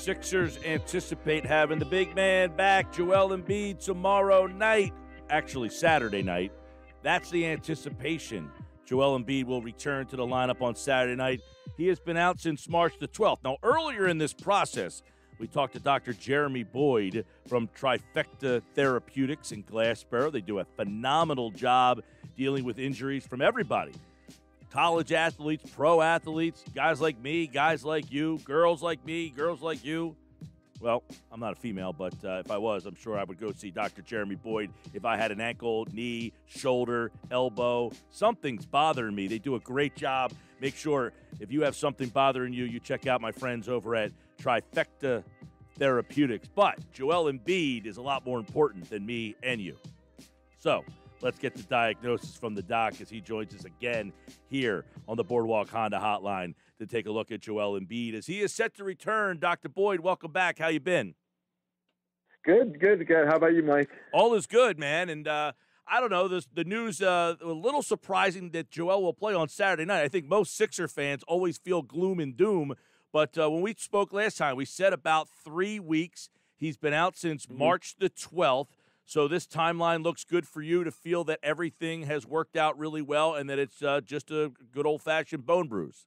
Sixers anticipate having the big man back, Joel Embiid, tomorrow night. Actually, Saturday night. That's the anticipation. Joel Embiid will return to the lineup on Saturday night. He has been out since March the 12th. Now, earlier in this process, we talked to Dr. Jeremy Boyd from Trifecta Therapeutics in Glassboro. They do a phenomenal job dealing with injuries from everybody. College athletes, pro athletes, guys like me, guys like you, girls like me, girls like you. Well, I'm not a female, but if I was, I'm sure I would go see Dr. Jeremy Boyd if I had an ankle, knee, shoulder, elbow. Something's bothering me. They do a great job. Make sure if you have something bothering you, you check out my friends over at Trifecta Therapeutics. But Joel Embiid is a lot more important than me and you. So let's get the diagnosis from the doc as he joins us again here on the Boardwalk Honda Hotline to take a look at Joel Embiid as he is set to return. Dr. Boyd, welcome back. How you been? Good. How about you, Mike? All is good, man. And I don't know, the news, a little surprising that Joel will play on Saturday night. I think most Sixer fans always feel gloom and doom. But when we spoke last time, we said about 3 weeks. He's been out since March the 12th. So this timeline looks good for you to feel that everything has worked out really well and that it's just a good old-fashioned bone bruise.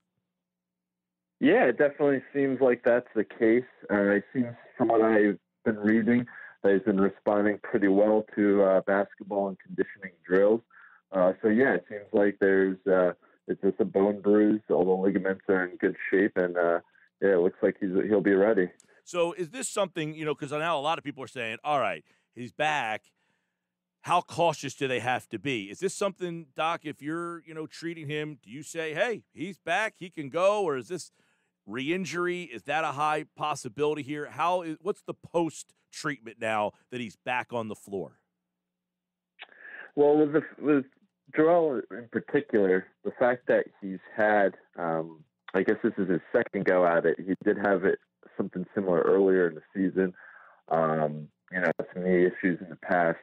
Yeah, it definitely seems like that's the case. It seems from what I've been reading that he's been responding pretty well to basketball and conditioning drills. So, yeah, it seems like it's just a bone bruise. All the ligaments are in good shape, and, yeah, it looks like he'll be ready. So is this something, because now a lot of people are saying, all right, he's back. How cautious do they have to be? Is this something, Doc, if you're, treating him, do you say, hey, he's back, he can go, or is this re-injury? Is that a high possibility here? What's the post-treatment now that he's back on the floor? Well, with Joel in particular, the fact that he's had, I guess this is his second go at it. He did have something similar earlier in the season. Some knee issues in the past.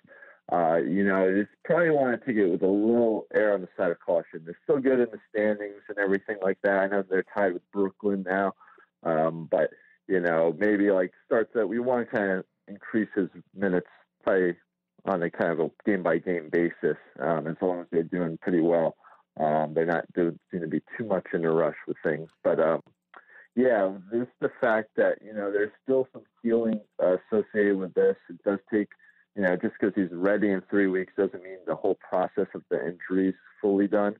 It's probably want to take it with a little air on the side of caution. They're still good in the standings and everything like that. I know they're tied with Brooklyn now, but maybe starts that we want to kind of increase his minutes probably on a kind of a game by game basis. As long as they're doing pretty well, they're not seem to be too much in a rush with things, but. Yeah, just the fact that, there's still some healing associated with this. It does take, just because he's ready in 3 weeks doesn't mean the whole process of the injury is fully done.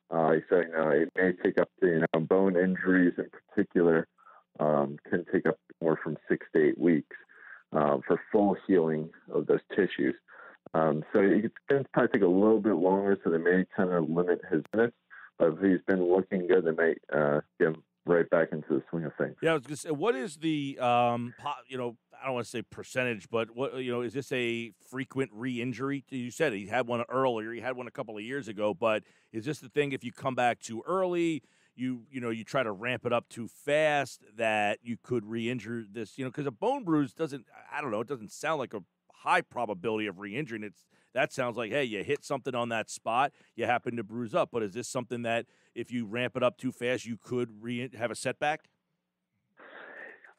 So, it may take up to, bone injuries in particular can take up more from 6 to 8 weeks for full healing of those tissues. So it's going to probably take a little bit longer, so they may kind of limit his minutes. But if he's been looking good, they might give him right back into the swing of things. Yeah, I was going to say, what is the, I don't want to say percentage, but what, is this a frequent re-injury? You said he had one earlier, he had one a couple of years ago, but is this the thing if you come back too early, you try to ramp it up too fast that you could re-injure this, because a bone bruise it doesn't sound like a high probability of re-injuring. That sounds like, hey, you hit something on that spot, you happen to bruise up. But is this something that if you ramp it up too fast, you could have a setback?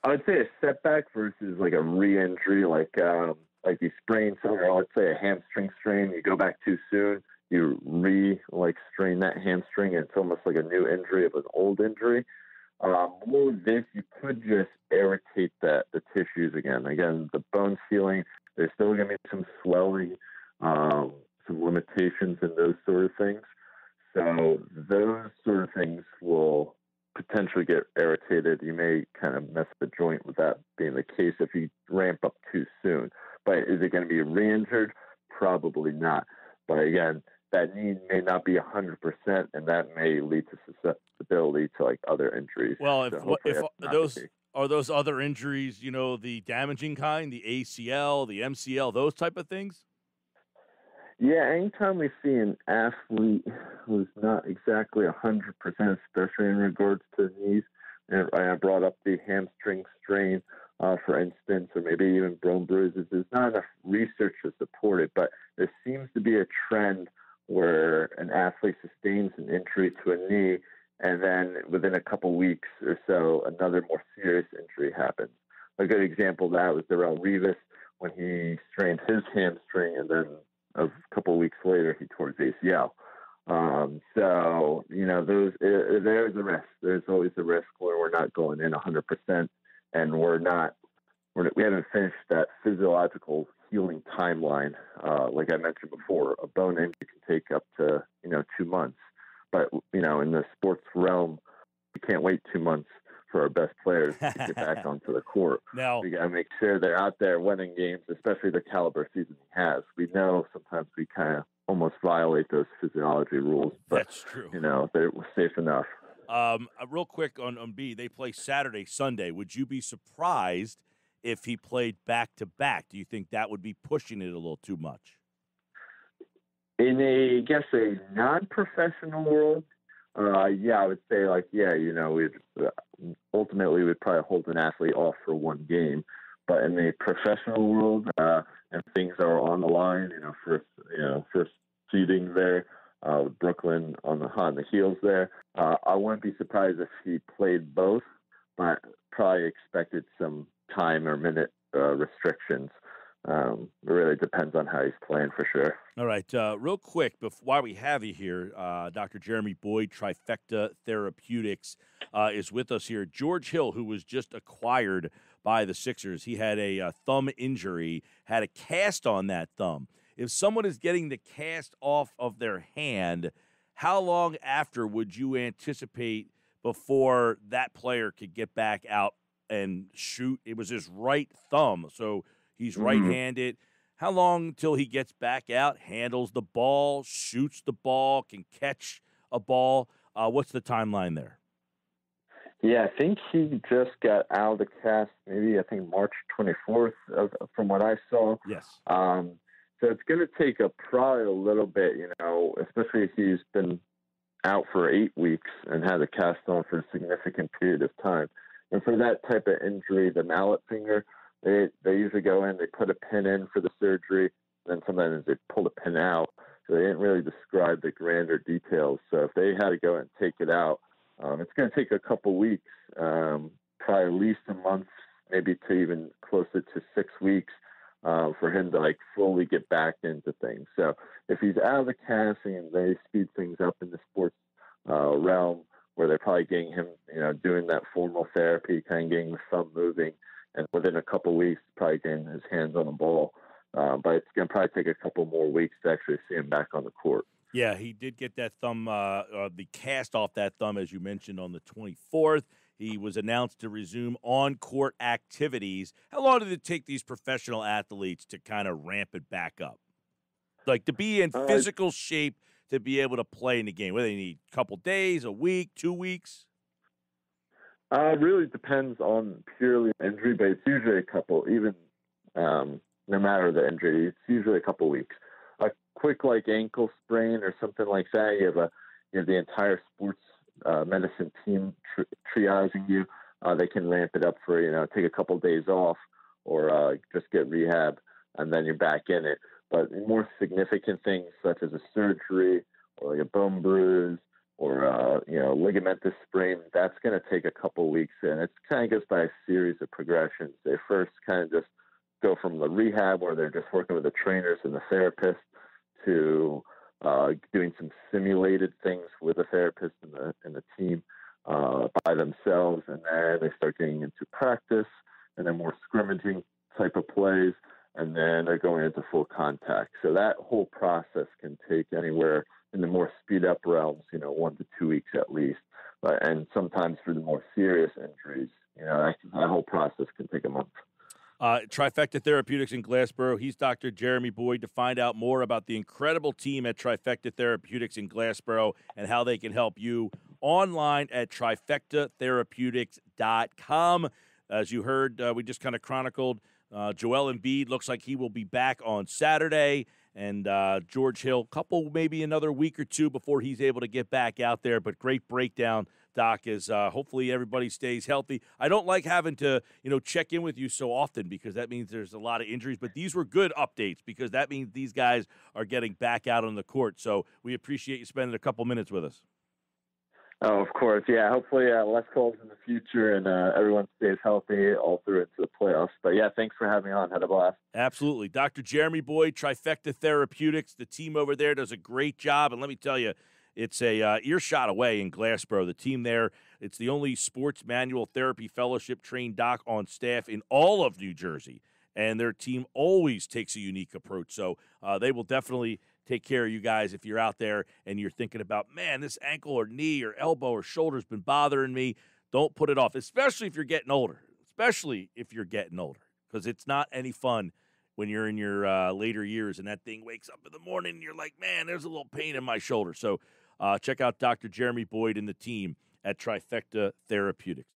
I would say a setback versus like a re-injury, like you sprain something, or let's say a hamstring strain. You go back too soon, you strain that hamstring, and it's almost like a new injury of an old injury. More with this, you could just irritate the tissues again. Again, the bone's healing. There's still going to be some swelling, some limitations in those sort of things. So those sort of things will potentially get irritated. You may kind of mess the joint with that being the case if you ramp up too soon. But is it going to be re-injured? Probably not. But again, that knee may not be 100%, and that may lead to susceptibility to other injuries. Well, so are those other injuries, the damaging kind, the ACL, the MCL, those type of things? Yeah, anytime we see an athlete who's not exactly 100%, especially in regards to knees, and I brought up the hamstring strain, for instance, or maybe even bone bruises, there's not enough research to support it, but there seems to be a trend where an athlete sustains an injury to a knee, and then within a couple weeks or so, another more serious injury happens. a good example of that was Darrelle Revis when he strained his hamstring, and then a couple of weeks later he tore his ACL. So, there's a risk. There's always a risk where we're not going in 100%, and we haven't finished that physiological healing timeline. Like I mentioned before, a bone injury can take up to, 2 months. But, in the sports realm, we can't wait 2 months for our best players to get back onto the court. Now, we got to make sure they're out there winning games, especially the caliber season he has. We know sometimes we kind of almost violate those physiology rules, but that's true. They're safe enough. Real quick on B, they play Saturday, Sunday. Would you be surprised if he played back-to-back? Do you think that would be pushing it a little too much? In a non-professional world, I would say we'd probably hold an athlete off for one game. But in the professional world, and things are on the line, first seeding there, with Brooklyn on the heels there. I wouldn't be surprised if he played both, but probably expected some time or minute restrictions. It really depends on how he's playing for sure. All right. Real quick, while we have you here, Dr. Jeremy Boyd, Trifecta Therapeutics, is with us here. George Hill, who was just acquired by the Sixers, he had a thumb injury, had a cast on that thumb. If someone is getting the cast off of their hand, how long after would you anticipate before that player could get back out and shoot? It was his right thumb, so he's right-handed. How long till he gets back out, handles the ball, shoots the ball, can catch a ball? What's the timeline there? Yeah, I think he just got out of the cast March 24th from what I saw. Yes. So it's going to take probably a little bit, especially if he's been out for 8 weeks and had a cast on for a significant period of time. And for that type of injury, the mallet finger, they usually go in, they put a pin in for the surgery, then sometimes they pull the pin out. So they didn't really describe the grander details. So if they had to go and take it out, it's going to take a couple weeks, probably at least a month, maybe to even closer to 6 weeks, for him to fully get back into things. So if he's out of the casting and they speed things up in the sports realm, where they're probably getting him, doing that formal therapy, kind of getting the thumb moving, and within a couple weeks, probably getting his hands on the ball. But it's going to probably take a couple more weeks to actually see him back on the court. Yeah, he did get that thumb, the cast off that thumb, as you mentioned, on the 24th. He was announced to resume on-court activities. How long did it take these professional athletes to kind of ramp it back up? Like to be in physical shape to be able to play in the game? Whether they need a couple days, a week, 2 weeks? It really depends on purely injury, but it's usually a couple, even no matter the injury, it's usually a couple weeks. A quick ankle sprain or something like that, you have the entire sports medicine team triaging you. They can ramp it up for, take a couple days off or just get rehab, and then you're back in it. But more significant things such as a surgery or a bone bruise or ligamentous sprain, that's going to take a couple weeks, and it kind of goes by a series of progressions. They first kind of just go from the rehab where they're just working with the trainers and the therapist to doing some simulated things with the therapist and the team by themselves, and then they start getting into practice and then more scrimmaging type of plays, and then they're going into full contact. So that whole process can take anywhere in the more speed up realms, 1 to 2 weeks at least. And sometimes for the more serious injuries, that whole process can take a month. Trifecta Therapeutics in Glassboro. He's Dr. Jeremy Boyd. To find out more about the incredible team at Trifecta Therapeutics in Glassboro and how they can help you, online at trifectatherapeutics.com. As you heard, we just kind of chronicled Joel Embiid. Looks like he will be back on Saturday. And George Hill, maybe another week or two before he's able to get back out there. But great breakdown, Doc, as hopefully everybody stays healthy. I don't like having to, check in with you so often because that means there's a lot of injuries. But these were good updates because that means these guys are getting back out on the court. So we appreciate you spending a couple minutes with us. Oh, of course. Yeah, hopefully less calls in the future and everyone stays healthy all through into the playoffs. But, yeah, thanks for having me on. Had a blast. Absolutely. Dr. Jeremy Boyd, Trifecta Therapeutics, the team over there does a great job. And let me tell you, it's a earshot away in Glassboro. The team there, it's the only sports manual therapy fellowship trained doc on staff in all of New Jersey. And their team always takes a unique approach. So they will definitely take care of you guys if you're out there and you're thinking about, man, this ankle or knee or elbow or shoulder's been bothering me. Don't put it off, especially if you're getting older, because it's not any fun when you're in your later years and that thing wakes up in the morning and you're like, man, there's a little pain in my shoulder. So check out Dr. Jeremy Boyd and the team at Trifecta Therapeutics.